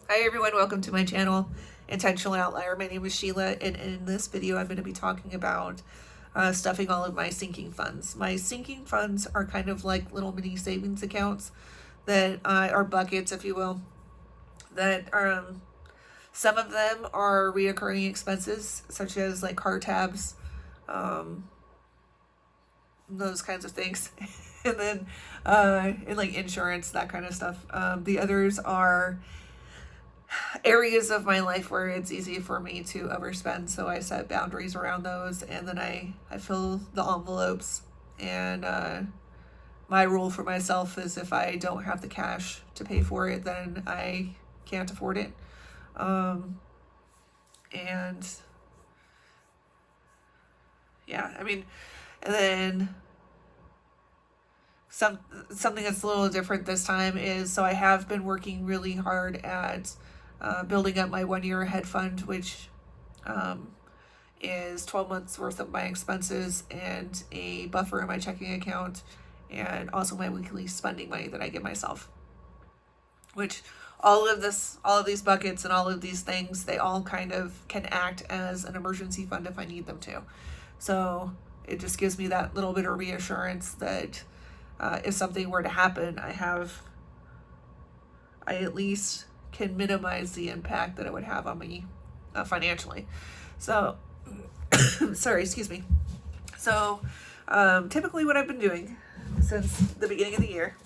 Hi everyone, welcome to my channel, Intentional Outlier. My name is Sheila, and in this video I'm going to be talking about stuffing all of my sinking funds. My sinking funds are kind of like little mini savings accounts that are buckets, if you will, that are, some of them are reoccurring expenses, such as like car tabs, those kinds of things. And then and like insurance, that kind of stuff. The others are areas of my life where it's easy for me to overspend, so I set boundaries around those, and then I fill the envelopes. And my rule for myself is if I don't have the cash to pay for it, then I can't afford it. And yeah, I mean, and then something that's a little different this time is, so I have been working really hard at building up my 1 year ahead fund, which is 12 months worth of my expenses and a buffer in my checking account, and also my weekly spending money that I give myself. Which all of these buckets and all of these things, they all kind of can act as an emergency fund if I need them to. So it just gives me that little bit of reassurance that if something were to happen, I at least can minimize the impact that it would have on me financially. So, sorry, excuse me. So, typically what I've been doing since the beginning of the year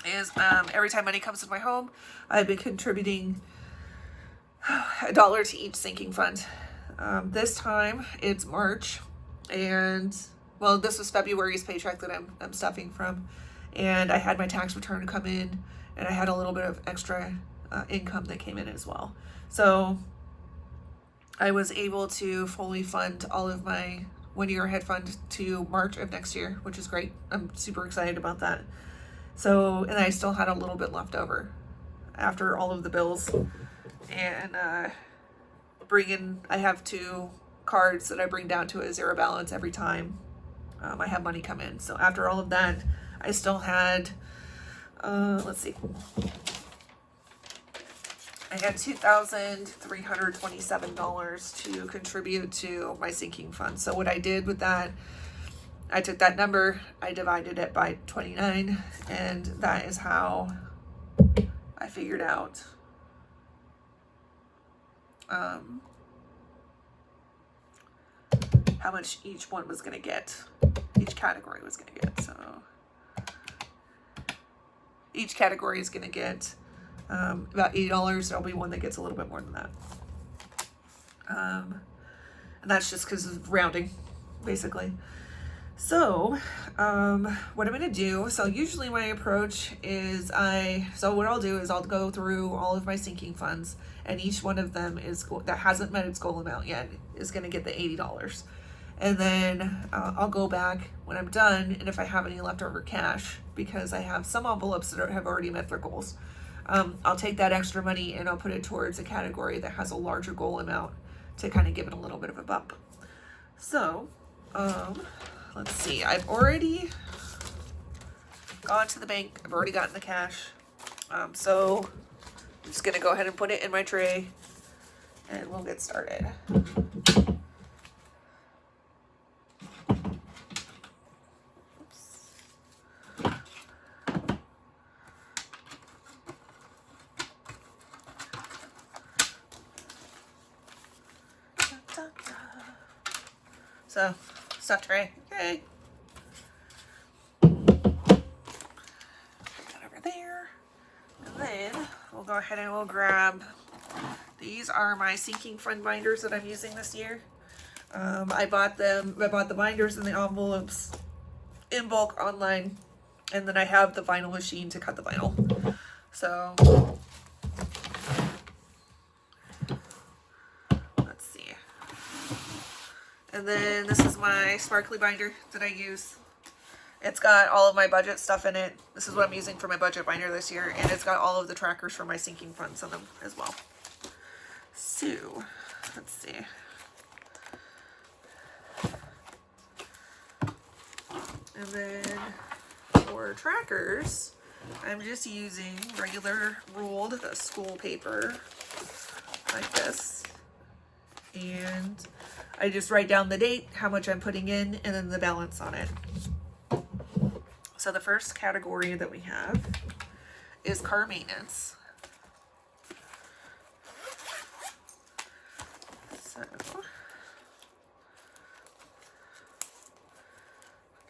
is every time money comes into my home, I've been contributing $1 to each sinking fund. This time it's March, and well, this was February's paycheck that I'm stuffing from, and I had my tax return come in, and I had a little bit of extra income that came in as well. So I was able to fully fund all of my 1 year ahead fund to March of next year, which is great. I'm super excited about that. So, and I still had a little bit left over after all of the bills, and I have 2 cards that I bring down to a zero balance every time I have money come in. So after all of that, I still had, let's see, I had $2,327 to contribute to my sinking fund. So what I did with that, I took that number, I divided it by 29, and that is how I figured out how much each one was going to get, each category was going to get. So each category is going to get about $80. There'll be one that gets a little bit more than that. And that's just because of rounding, basically. So, what I'm going to do, so usually my approach is what I'll do is I'll go through all of my sinking funds, and each one of them that hasn't met its goal amount yet is going to get the $80. And then I'll go back when I'm done, and if I have any leftover cash, because I have some envelopes that have already met their goals, I'll take that extra money and I'll put it towards a category that has a larger goal amount to kind of give it a little bit of a bump. So, let's see, I've already gone to the bank. I've already gotten the cash. So I'm just going to go ahead and put it in my tray, and we'll get started. So, stuff tray. Okay. Put that over there. And then we'll go ahead and we'll grab, these are my sinking fund binders that I'm using this year. I bought the binders and the envelopes in bulk online, and then I have the vinyl machine to cut the vinyl. So let's see. And then this is my sparkly binder that I use. It's got all of my budget stuff in it. This is what I'm using for my budget binder this year, and it's got all of the trackers for my sinking funds on them as well. So let's see. And then for trackers, I'm just using regular ruled school paper like this. And I just write down the date, how much I'm putting in, and then the balance on it. So the first category that we have is car maintenance. So I'm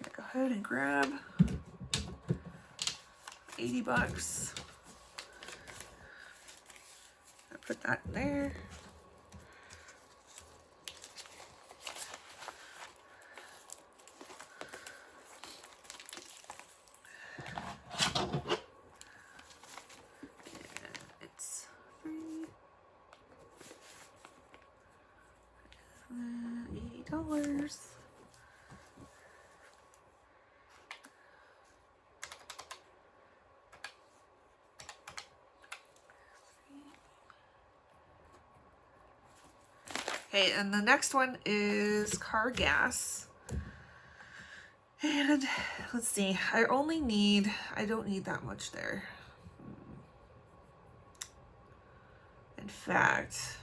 gonna go ahead and grab $80. I'll put that in there. $80. Okay, and the next one is car gas. And let's see, I don't need that much there. In fact,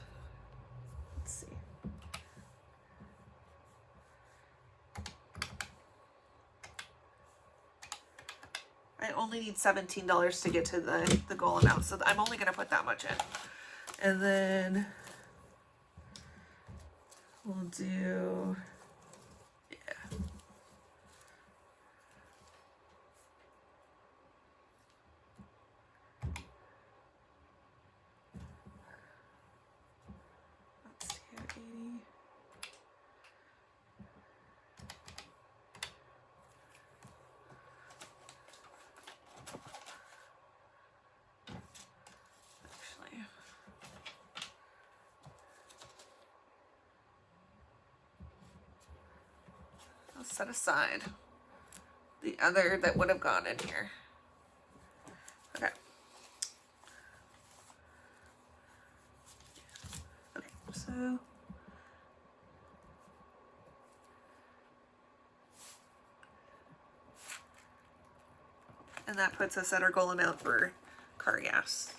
let's see. I only need $17 to get to the goal amount, so I'm only gonna put that much in. And then we'll do, yeah. Let's see, 80. Actually, I'll set aside the other that would have gone in here. Okay. Okay, so and that puts us at our goal amount for car gas.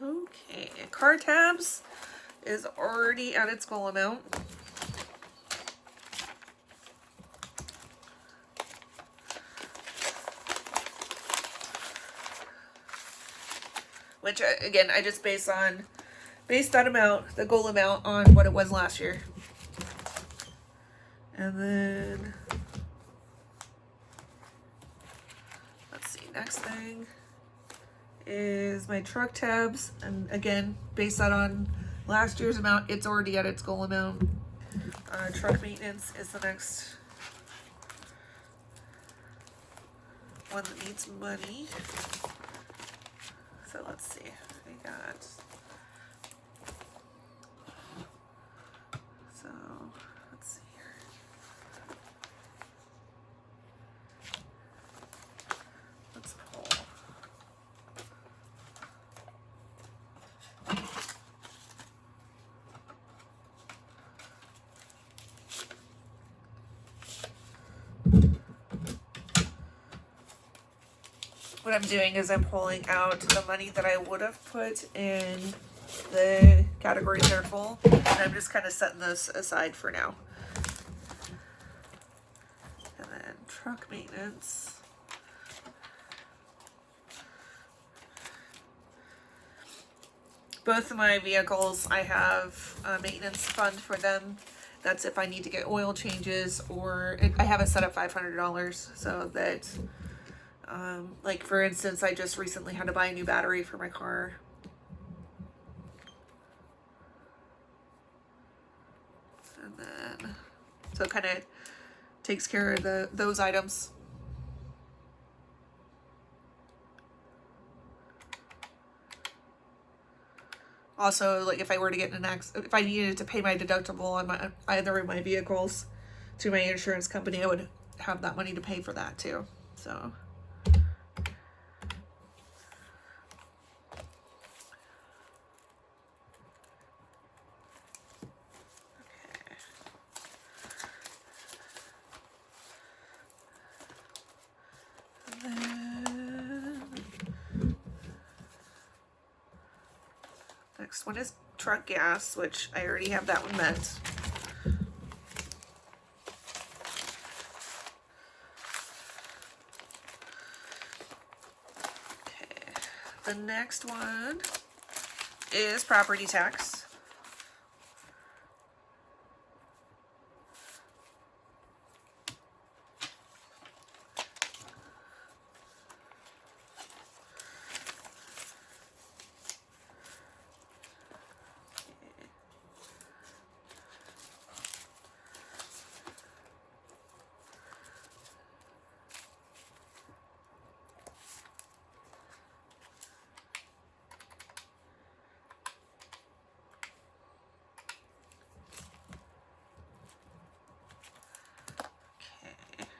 Okay, car tabs is already at its goal amount. Which again, I just based that amount, the goal amount, on what it was last year. And then let's see, next thing is my truck tabs, and again, based that on last year's amount, it's already at its goal amount. Truck maintenance is the next one that needs money. So let's see, we got, so let's see here. Let's pull. What I'm doing is I'm pulling out the money that I would have put in the categories that are full, and I'm just kind of setting those aside for now. And then truck maintenance. Both of my vehicles, I have a maintenance fund for them. That's if I need to get oil changes, or I have it set up $500 so that like for instance, I just recently had to buy a new battery for my car. And then, so it kind of takes care of those items. Also, like if I were to get in an accident, if I needed to pay my deductible on either of my vehicles to my insurance company, I would have that money to pay for that too. So. next one is truck gas, which I already have that one met. Okay, the next one is property tax.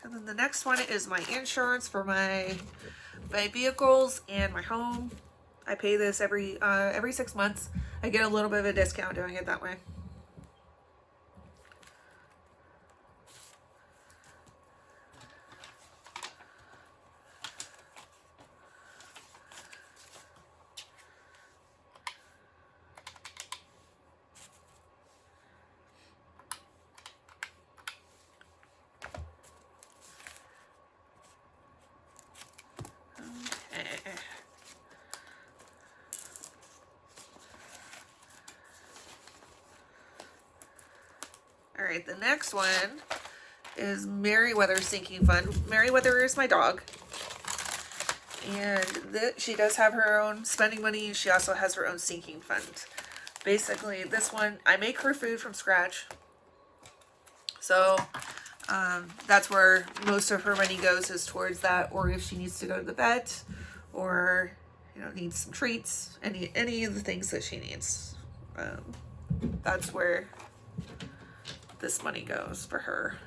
And then the next one is my insurance for my vehicles and my home. I pay this every 6 months. I get a little bit of a discount doing it that way. All right, the next one is Merriweather Sinking Fund. Merriweather is my dog. And she does have her own spending money. She also has her own sinking fund. Basically, this one, I make her food from scratch. So that's where most of her money goes, is towards that. Or if she needs to go to the vet, or needs some treats, any of the things that she needs. That's where this money goes for her.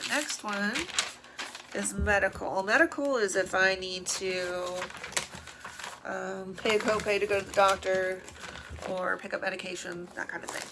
Next one is medical. Medical is if I need to pay a copay to go to the doctor or pick up medication, that kind of thing.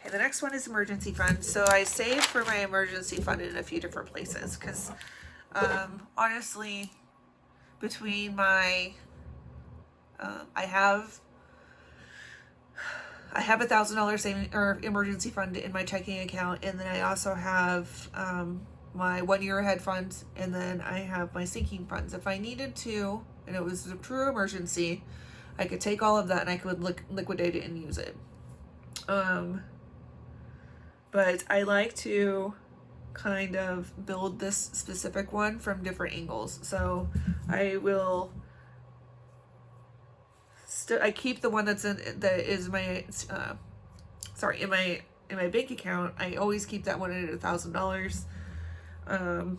The next one is emergency fund. So I save for my emergency fund in a few different places because honestly, between my I have $1,000 saving or emergency fund in my checking account, and then I also have my 1 year ahead fund, and then I have my sinking funds. If I needed to, and it was a true emergency, I could take all of that and I could liquidate it and use it. But I like to kind of build this specific one from different angles. So I will I keep the one that is my in my bank account. I always keep that one at $1,000. And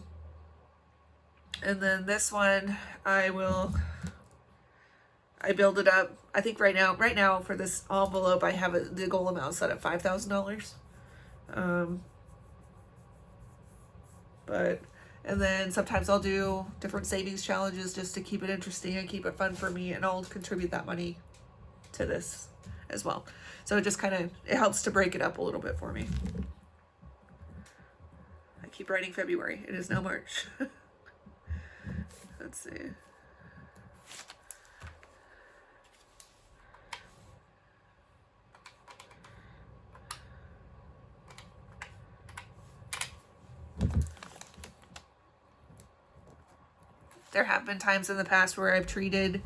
then this one I build it up. I think right now for this envelope I have the goal amount set at $5,000. And then sometimes I'll do different savings challenges just to keep it interesting and keep it fun for me, and I'll contribute that money to this as well. So it just it helps to break it up a little bit for me. I keep writing February. It is now March. Let's see. there have been times in the past where I've treated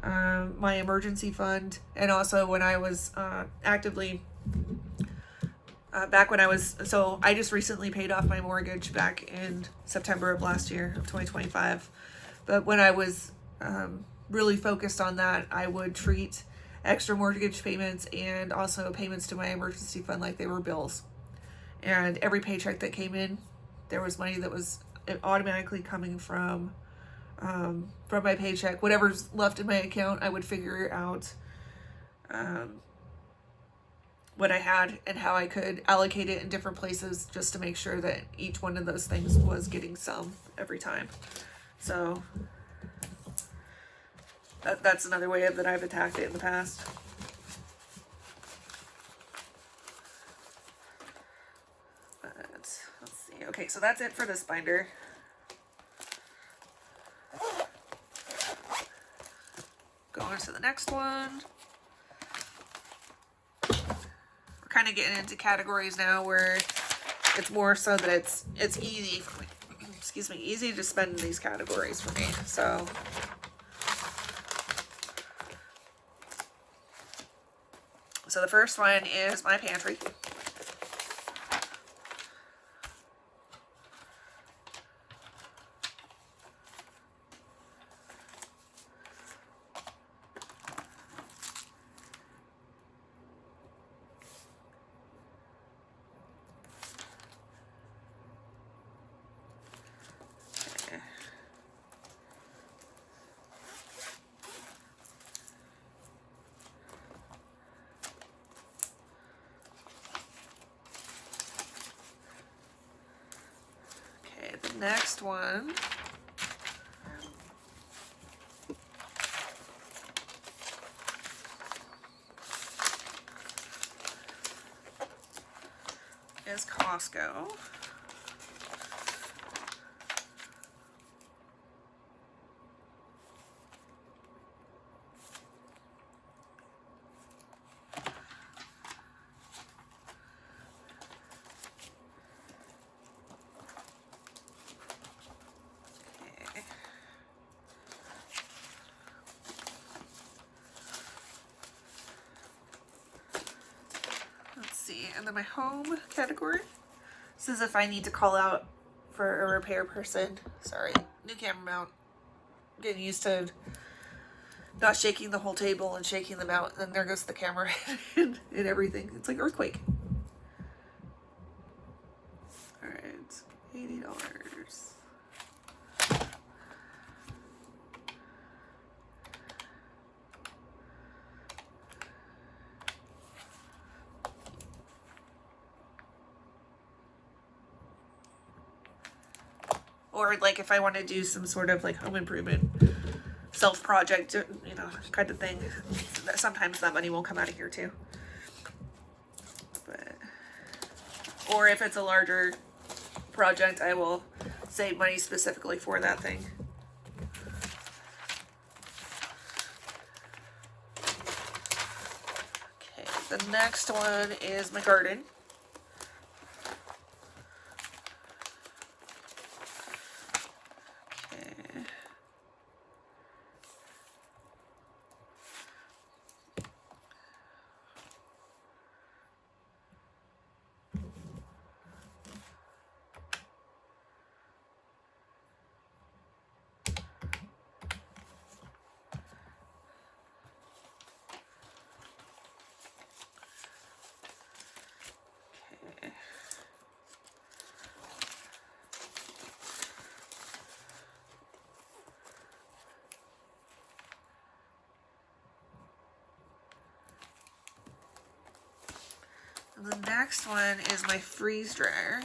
my emergency fund, and also when I was actively back when I was, so I just recently paid off my mortgage back in September of last year of 2025. But when I was really focused on that, I would treat extra mortgage payments and also payments to my emergency fund like they were bills. And every paycheck that came in, there was money that was automatically coming from my paycheck. Whatever's left in my account, I would figure out what I had and how I could allocate it in different places just to make sure that each one of those things was getting some every time. So that's another way that I've attacked it in the past. But let's see. Okay, so that's it for this binder. Going to the next one. We're kind of getting into categories now where it's more so that it's easy for me. Excuse me, easy to spend in these categories for me. So the first one is my pantry. Next one is Costco. And then my home category. This is if I need to call out for a repair person. Sorry, new camera mount. Getting used to not shaking the whole table and shaking them out. And then there goes the camera and everything. It's like earthquake. All right, $80. Or like if I want to do some sort of like home improvement self project, you know, kind of thing, sometimes that money will come out of here too. But, or if it's a larger project, I will save money specifically for that thing. Okay, the next one is my garden. The next one is my freeze dryer.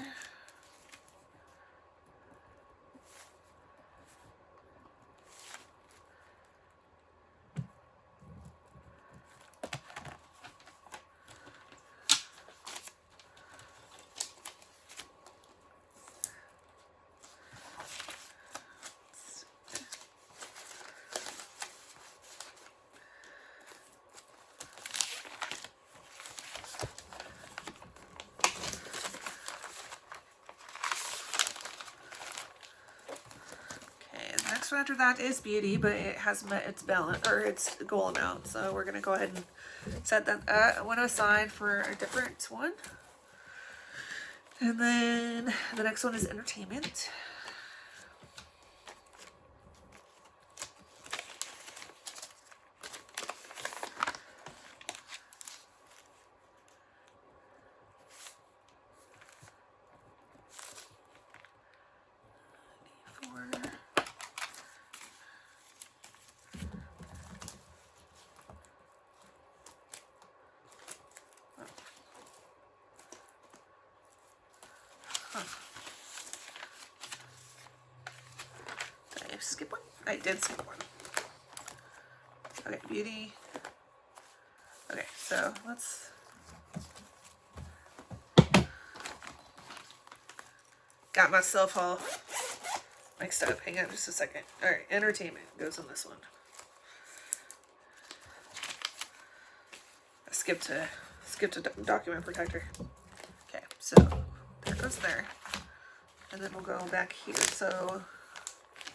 one after that is Beauty, but it has met its balance, or its goal amount. So we're going to go ahead and set that one aside for a different one. And then the next one is Entertainment. Did I skip one? I did skip one. Okay, Beauty. Okay, so let's... Got myself all mixed up. Hang on just a second. Alright, Entertainment goes on this one. I skipped a document protector. Okay, so there goes there. And then we'll go back here. So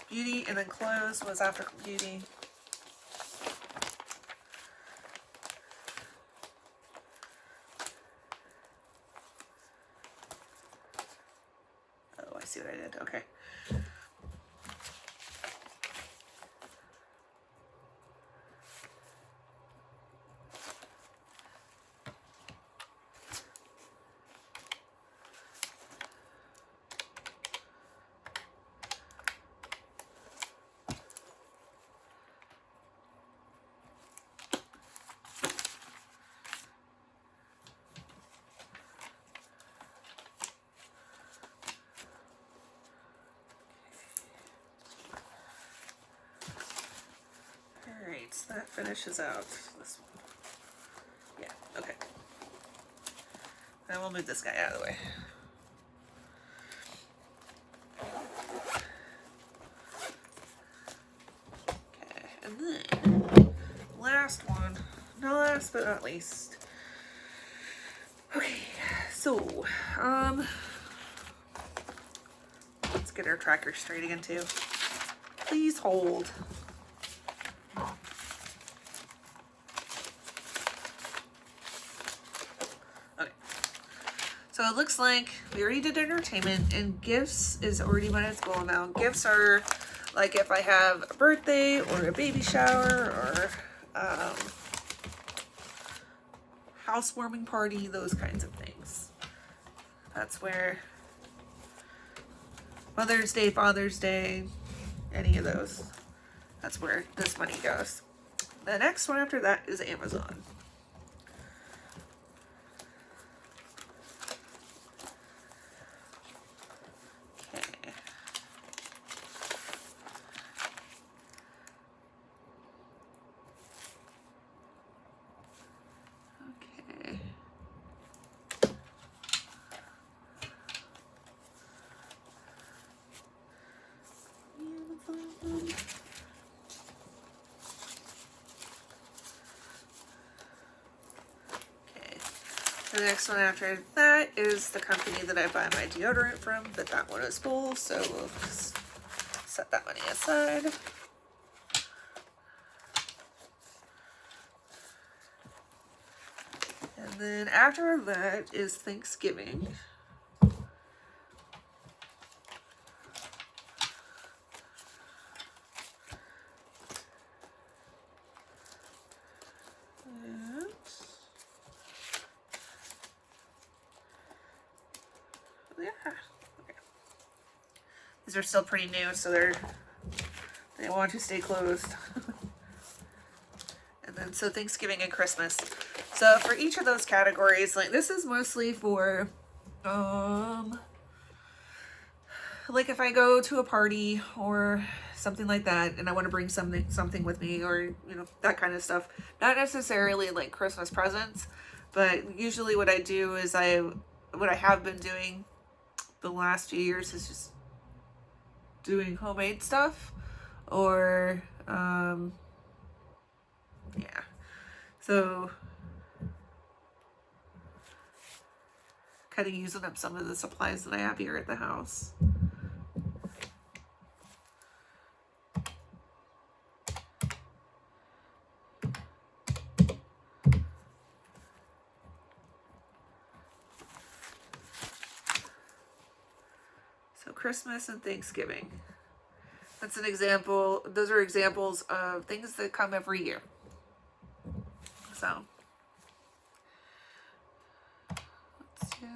Beauty and then Clothes was after Beauty. Oh, I see what I did. Okay. Alright, so that finishes out this one. Yeah, okay. And we'll move this guy out of the way. Okay, and then last one, not last but not least. Okay, so let's get our tracker straight again too. Please hold. So it looks like we already did Entertainment, and Gifts is already met its goal amount. Gifts are like if I have a birthday or a baby shower or housewarming party, those kinds of things. That's where Mother's Day, Father's Day, any of those. That's where this money goes. The next one after that is Amazon. The next one after that is the company that I buy my deodorant from, but that one is full, so we'll just set that money aside. And then after that is Thanksgiving. These are still pretty new, so they want to stay closed. And then so Thanksgiving and Christmas. So for each of those categories, like this is mostly for like if I go to a party or something like that and I want to bring something with me, or you know, that kind of stuff. Not necessarily like Christmas presents, but usually what I do is what I have been doing the last few years is just doing homemade stuff, or yeah, so kind of using up some of the supplies that I have here at the house. Christmas and Thanksgiving. That's an example. Those are examples of things that come every year. So, let's do.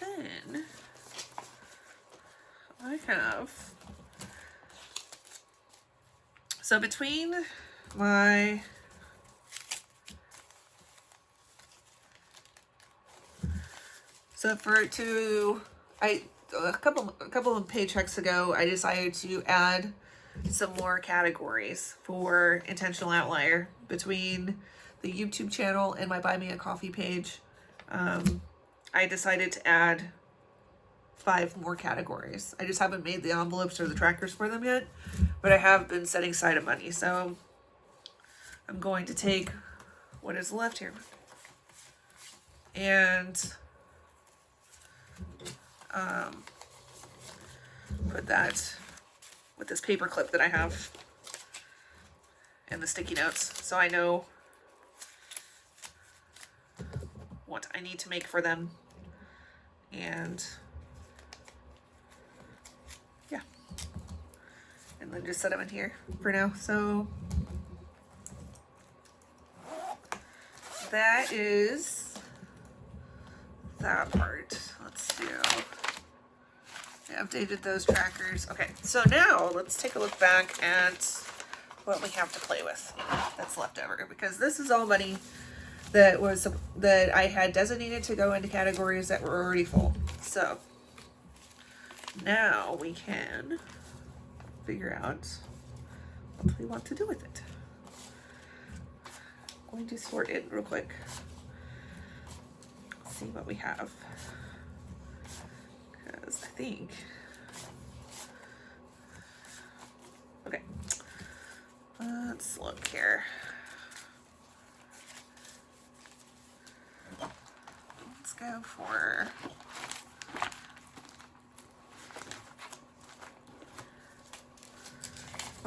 Then I have, so between my a couple of paychecks ago, I decided to add some more categories for intentional outlier between the YouTube channel and my Buy Me a Coffee page. I decided to add 5 more categories. I just haven't made the envelopes or the trackers for them yet, but I have been setting aside money. So I'm going to take what is left here and put that with this paper clip that I have and the sticky notes, so I know what I need to make for them. And yeah, and then just set them in here for now. So that is that part. Let's do, I updated those trackers. Okay, so now let's take a look back at what we have to play with that's left over, because this is all money that I had designated to go into categories that were already full. So now we can figure out what we want to do with it. I'm going to sort it real quick. Let's see what we have. Because I think, okay, let's look here. Let's go for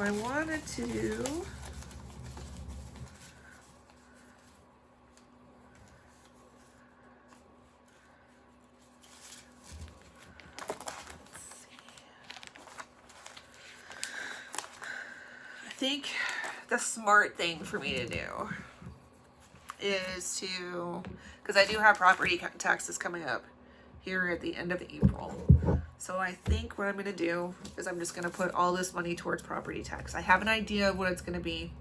if I wanted to I think the smart thing for me to do is to, because I do have property taxes coming up here at the end of April. So I think what I'm going to do is I'm just going to put all this money towards property tax. I have an idea of what it's going to be,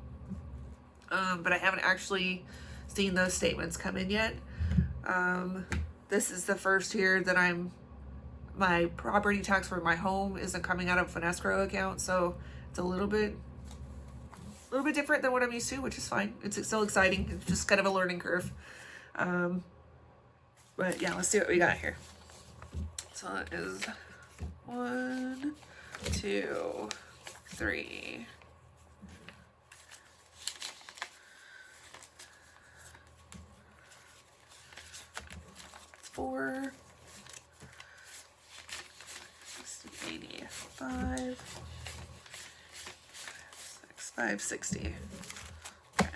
but I haven't actually seen those statements come in yet. This is the first year that my property tax for my home isn't coming out of an escrow account, so it's a little bit different than what I'm used to, which is fine. It's still exciting. It's just kind of a learning curve. But yeah, let's see what we got here. So it is 1, 2, 3. 4. 85. 560. Okay.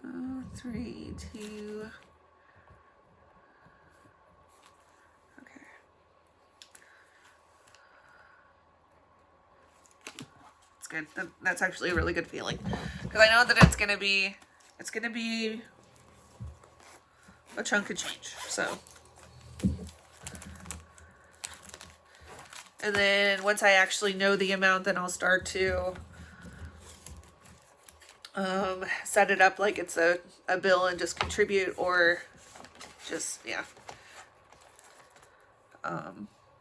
So 3, 2. Okay. It's good. That's actually a really good feeling, because I know that it's gonna be a chunk of change. So. And then once I actually know the amount, then I'll start to set it up like it's a bill and just contribute, or just, yeah.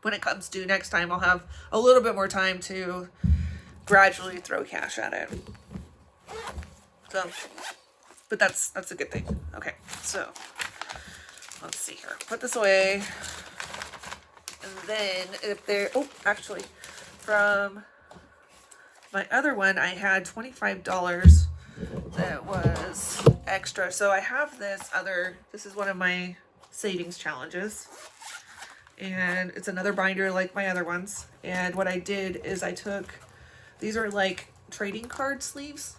When it comes due next time, I'll have a little bit more time to gradually throw cash at it. So, but that's a good thing. Okay, so let's see here. Put this away. And then if there, oh, actually, from my other one, I had $25 that was extra. So I have this is one of my savings challenges. And it's another binder like my other ones. And what I did is these are like trading card sleeves.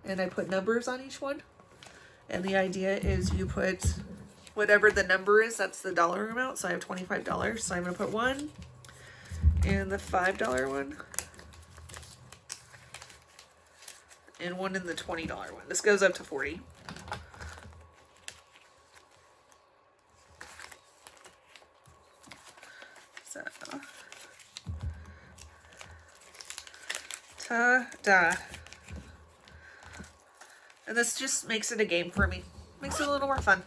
And I put numbers on each one. And the idea is you put whatever the number is, that's the dollar amount. So I have $25. So I'm going to put one in the $5 one. And one in the $20 one. This goes up to 40. So, ta-da. And this just makes it a game for me. Makes it a little more fun.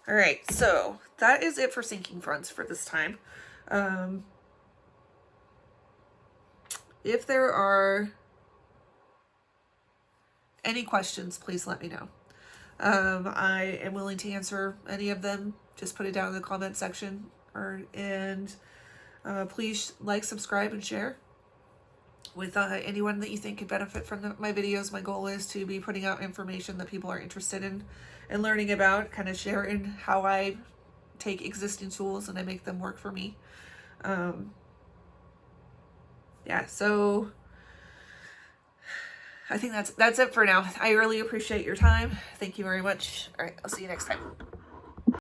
All right, so that is it for sinking funds for this time. If there are any questions, please let me know. I am willing to answer any of them. Just put it down in the comment section, please like, subscribe, and share with anyone that you think could benefit from my videos. My goal is to be putting out information that people are interested in and learning about, kind of sharing how I take existing tools and I make them work for me. Yeah, so I think that's it for now. I really appreciate your time. Thank you very much. All right, I'll see you next time.